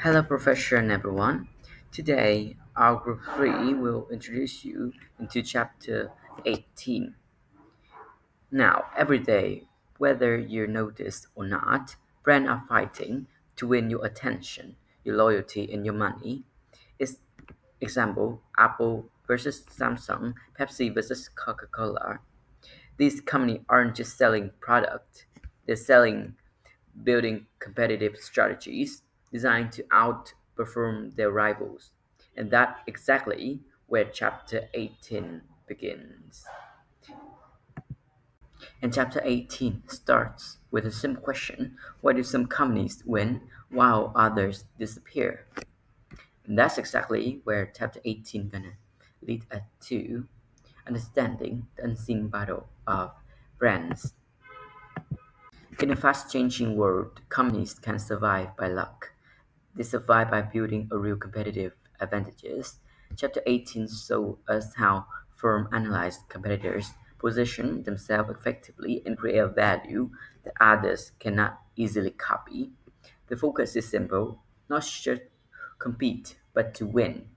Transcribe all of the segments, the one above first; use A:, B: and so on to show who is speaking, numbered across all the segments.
A: Hello, Professor and everyone. Today, our group 3 will introduce you into chapter 18. Now, every day, whether you notice or not, brands are fighting to win your attention, your loyalty, and your money. Is example Apple versus Samsung, Pepsi versus Coca-Cola. These companies aren't just selling product; they're selling building competitive strategies designed to outperform their rivals. And that's exactly where chapter 18 begins. And chapter 18 starts with a simple question: why do some companies win while others disappear? And that's exactly where chapter 18 gonna lead us to understanding the unseen battle of brands. In a fast changing world, companies can survive by luck. They survive by building a real competitive advantages. Chapter 18 shows us how firms analyze competitors, position themselves effectively, and create value that others cannot easily copy. The focus is simple: not just compete, but to win,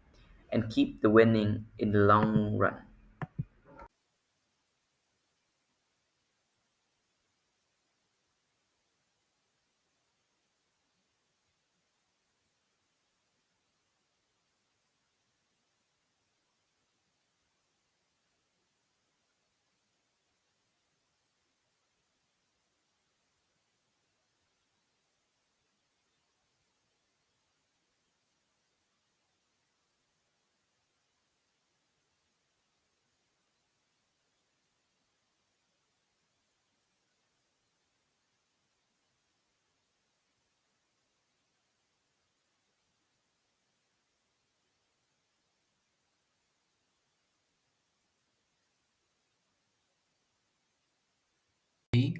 A: and keep the winning in the long run.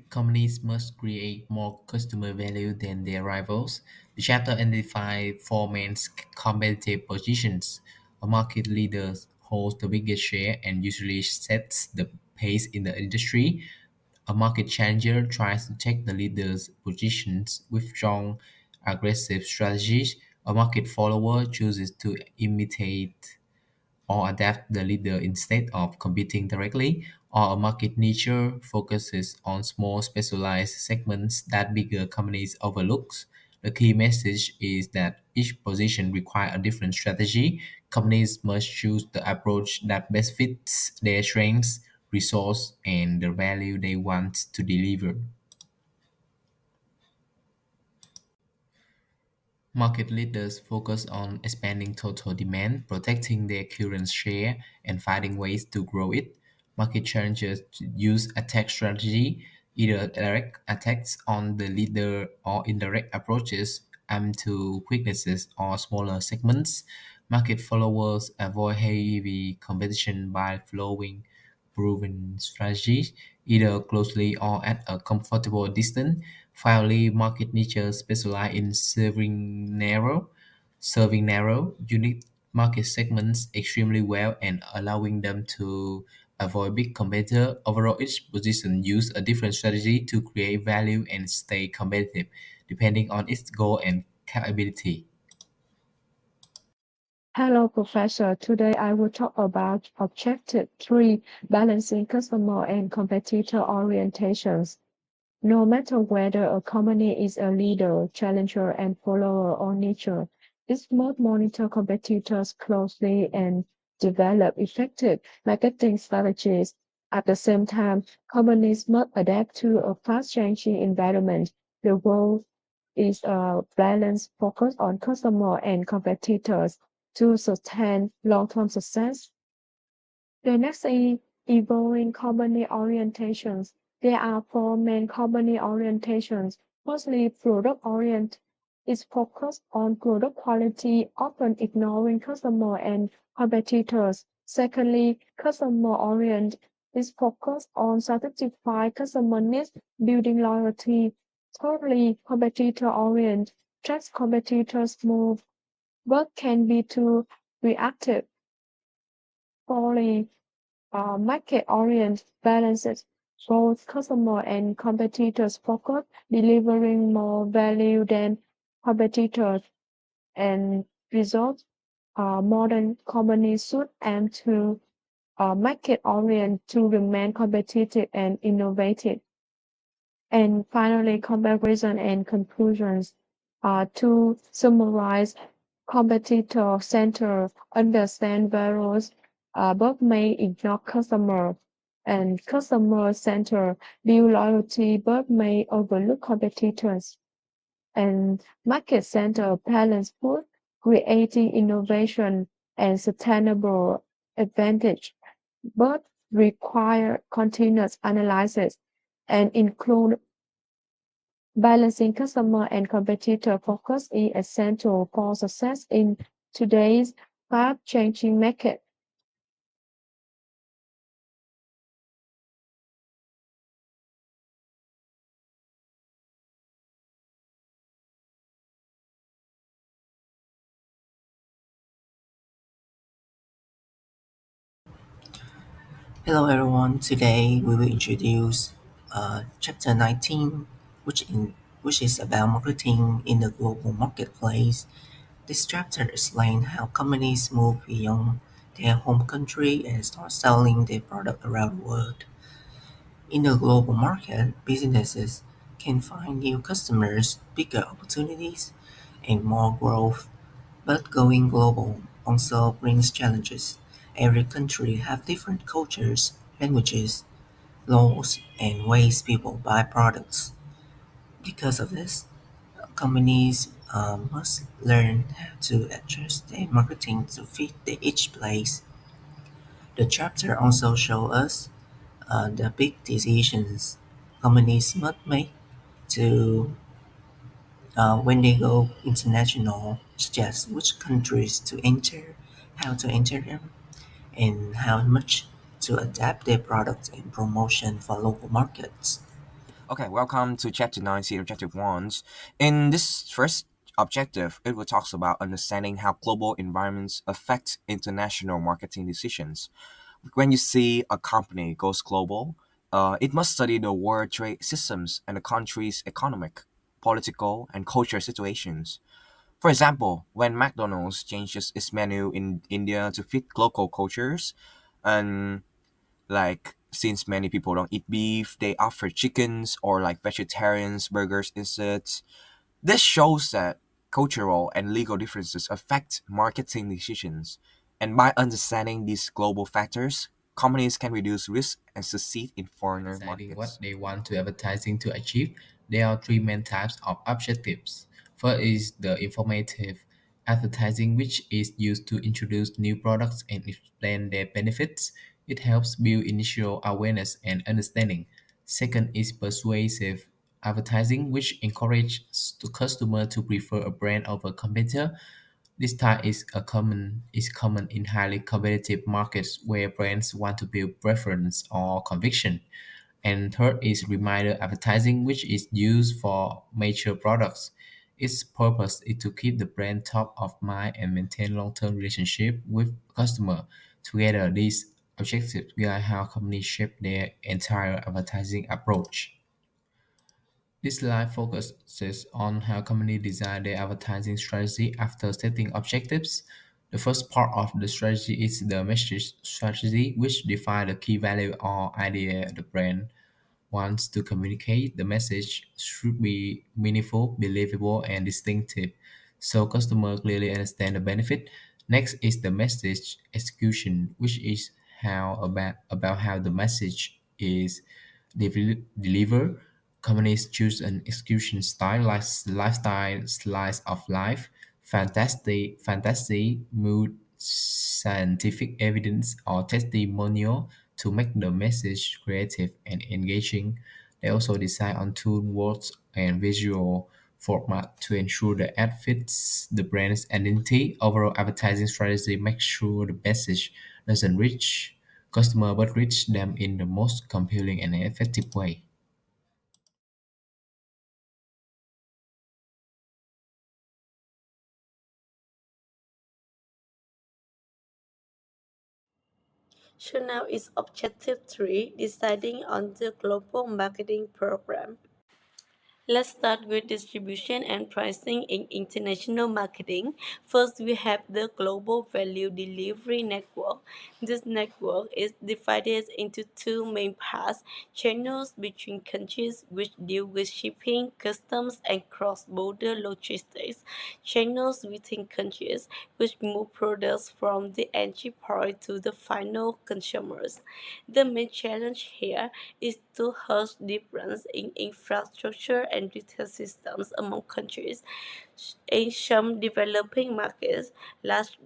B: Companies must create more customer value than their rivals. The chapter identifies four main competitive positions. A market leader holds the biggest share and usually sets the pace in the industry. A market challenger tries to take the leader's positions with strong, aggressive strategies. A market follower chooses to imitate or adapt the leader instead of competing directly, or a market niche focuses on small specialized segments that bigger companies overlook. The key message is that each position requires a different strategy. Companies must choose the approach that best fits their strengths, resource, and the value they want to deliver. Market leaders focus on expanding total demand, protecting their current share, and finding ways to grow it. Market challengers use attack strategy, either direct attacks on the leader or indirect approaches aimed to weaknesses or smaller segments. Market followers avoid heavy competition by following proven strategies, either closely or at a comfortable distance. Finally, market niches specialize in serving narrow, unique market segments extremely well and allowing them to avoid big competitor. Overall, each position use a different strategy to create value and stay competitive, depending on its goal and capability.
C: Hello, Professor. Today I will talk about Objective 3, balancing customer and competitor orientations. No matter whether a company is a leader, challenger, and follower or niche, it must monitor competitors closely and develop effective marketing strategies. At the same time, companies must adapt to a fast-changing environment. The goal is a balanced focus on customer and competitors to sustain long-term success. The next is evolving company orientations. There are four main company orientations. Firstly, product orient is focused on product quality, often ignoring customer and competitors. Secondly, customer orient is focused on satisfying customer needs, building loyalty. Thirdly, competitor orient tracks competitors' move, but can be too reactive. Fourthly, market-oriented balances both customer and competitors focus, delivering more value than competitors. and result modern companies should aim to market orient to remain competitive and innovative. And finally, comparison and conclusions. To summarize, competitor center understand values, but may ignore customer, and customer center build loyalty, but may overlook competitors. And market center balance both creating innovation and sustainable advantage, but require continuous analysis and include balancing customer and competitor focus is essential for success in today's fast-changing market.
D: Hello everyone. Today we will introduce chapter 19, which is about marketing in the global marketplace. This chapter explains how companies move beyond their home country and start selling their product around the world. In the global market, businesses can find new customers, bigger opportunities, and more growth. But going global also brings challenges. Every country have different cultures, languages, laws, and ways people buy products. Because of this, companies must learn how to adjust their marketing to fit each place. The chapter also shows us the big decisions companies must make to when they go international, such as which countries to enter, how to enter them, and how much to adapt their products and promotion for local markets.
E: Okay, welcome to chapter 19, objective 1. In this first objective, it will talk about understanding how global environments affect international marketing decisions. When you see a company goes global, it must study the world trade systems and the country's economic, political, and cultural situations. For example, when McDonald's changes its menu in India to fit local cultures, and like since many people don't eat beef, they offer chickens or like vegetarians burgers instead. This shows that cultural and legal differences affect marketing decisions. And by understanding these global factors, companies can reduce risk and succeed in foreigner
B: Deciding
E: markets.
B: what they want to advertising to achieve, there are three main types of objectives. First is the informative advertising, which is used to introduce new products and explain their benefits. It helps build initial awareness and understanding. Second is persuasive advertising, which encourages the customer to prefer a brand over a competitor. This type is common in highly competitive markets where brands want to build preference or conviction. And third is reminder advertising, which is used for major products. Its purpose is to keep the brand top of mind and maintain long-term relationship with customer. Together, these objectives guide how companies shape their entire advertising approach. This slide focuses on how companies design their advertising strategy after setting objectives. The first part of the strategy is the message strategy, which defines the key value or idea the brand wants to communicate. The message should be meaningful, believable, and distinctive so customers clearly understand the benefit. Next is the message execution, which is about how the message is delivered. Companies choose an execution style like lifestyle, slice of life, fantasy, mood, scientific evidence, or testimonial to make the message creative and engaging. They also decide on tone, words, and visual format to ensure the ad fits the brand's identity. Overall advertising strategy makes sure the message doesn't reach customer but reach them in the most compelling and effective way.
F: So now is objective 3, deciding on the global marketing program. Let's start with distribution and pricing in international marketing. First, we have the global value delivery network. This network is divided into two main parts: channels between countries, which deal with shipping, customs, and cross-border logistics; channels within countries, which move products from the entry point to the final consumers. The main challenge here is to hush difference in infrastructure and retail systems among countries. In some developing markets, large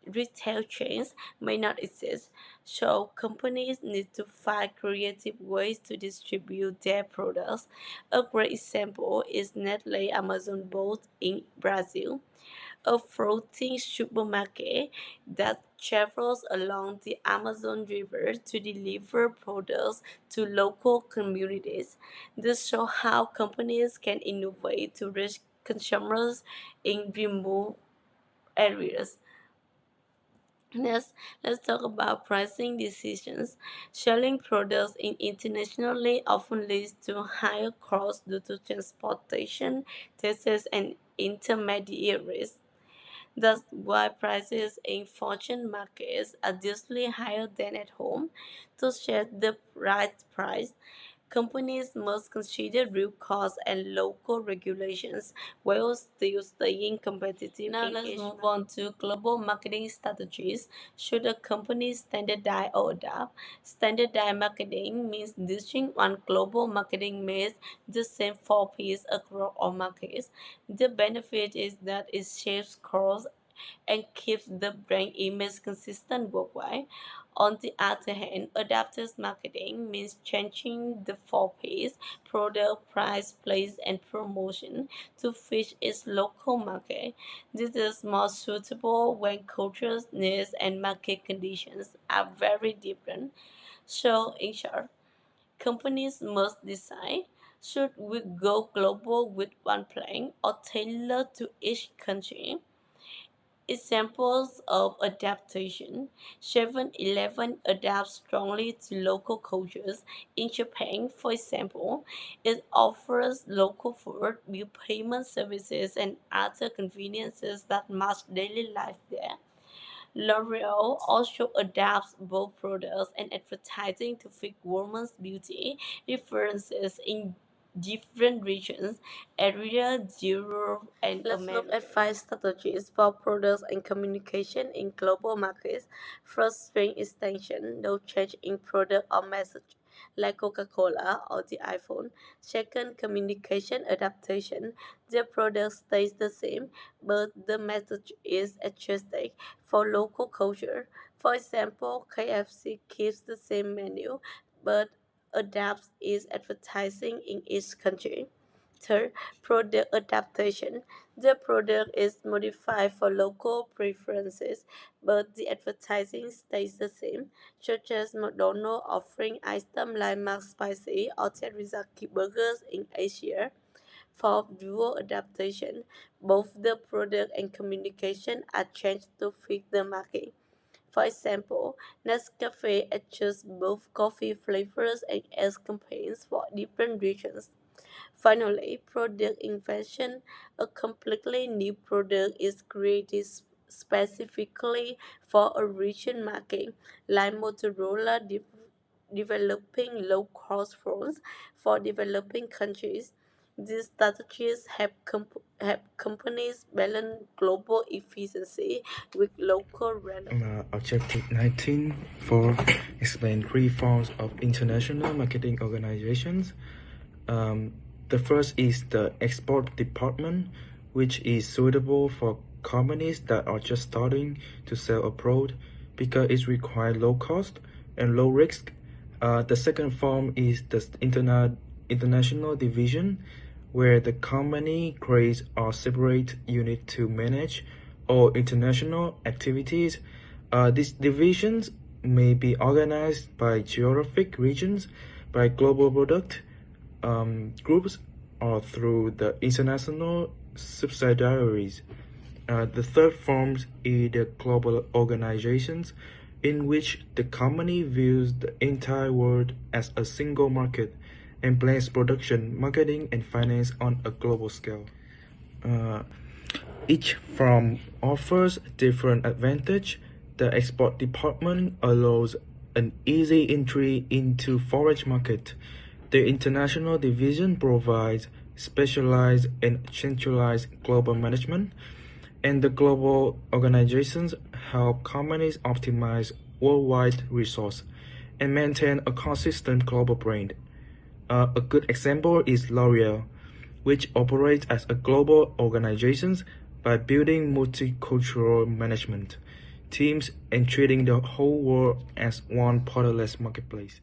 F: retail chains may not exist, so companies need to find creative ways to distribute their products. A great example is Nestle Amazon both in Brazil, a floating supermarket that travels along the Amazon River to deliver products to local communities. This shows how companies can innovate to reach consumers in remote areas. Next, let's talk about pricing decisions. Selling products internationally often leads to higher costs due to transportation, taxes, and intermediaries. That's why prices in foreign markets are usually higher than at home. To set the right price, companies must consider real costs and local regulations while still staying competitive. Now let's move on to global marketing strategies. Should a company standardize or adapt? Standardized marketing means using one global marketing mix the same four P's across all markets. The benefit is that it saves costs and keeps the brand image consistent worldwide. On the other hand, adaptive marketing means changing the four P's: product, price, place, and promotion to fit its local market. This is more suitable when cultures, needs, and market conditions are very different. So, in short, companies must decide: should we go global with one plan or tailor to each country? Examples of adaptation: 7-Eleven adapts strongly to local cultures. In Japan, for example, it offers local food, bill payment services, and other conveniences that match daily life there. L'Oreal also adapts both products and advertising to fit women's beauty preferences in different regions: area, Europe, and Let's look at 5 strategies for products and communication in global markets. First, string extension: no change in product or message, like Coca-Cola or the iPhone. Second, communication adaptation: the product stays the same, but the message is adjusted for local culture. For example, KFC keeps the same menu but adapts its advertising in each country. Third, product adaptation: the product is modified for local preferences, but the advertising stays the same, such as McDonald's offering items like McSpicy or teriyaki burgers in Asia. For dual adaptation, both the product and communication are changed to fit the market. For example, Nescafe adjusts both coffee flavors and ads campaigns for different regions. Finally, product invention: a completely new product is created specifically for a region market, like Motorola developing low-cost phones for developing countries. These strategies help companies balance global efficiency with local relevance.
G: Objective 19 explain 3 forms of international marketing organizations. The first is the export department, which is suitable for companies that are just starting to sell abroad because it requires low cost and low risk. The second form is the international division, where the company creates a separate unit to manage all international activities. These divisions may be organized by geographic regions, by global product groups, or through the international subsidiaries. The third form is the global organizations, in which the company views the entire world as a single market and plans production, marketing, and finance on a global scale. Each firm offers different advantage. The export department allows an easy entry into foreign market. The international division provides specialized and centralized global management, and the global organizations help companies optimize worldwide resource and maintain a consistent global brand. A good example is L'Oreal, which operates as a global organization by building multicultural management teams and treating the whole world as one borderless marketplace.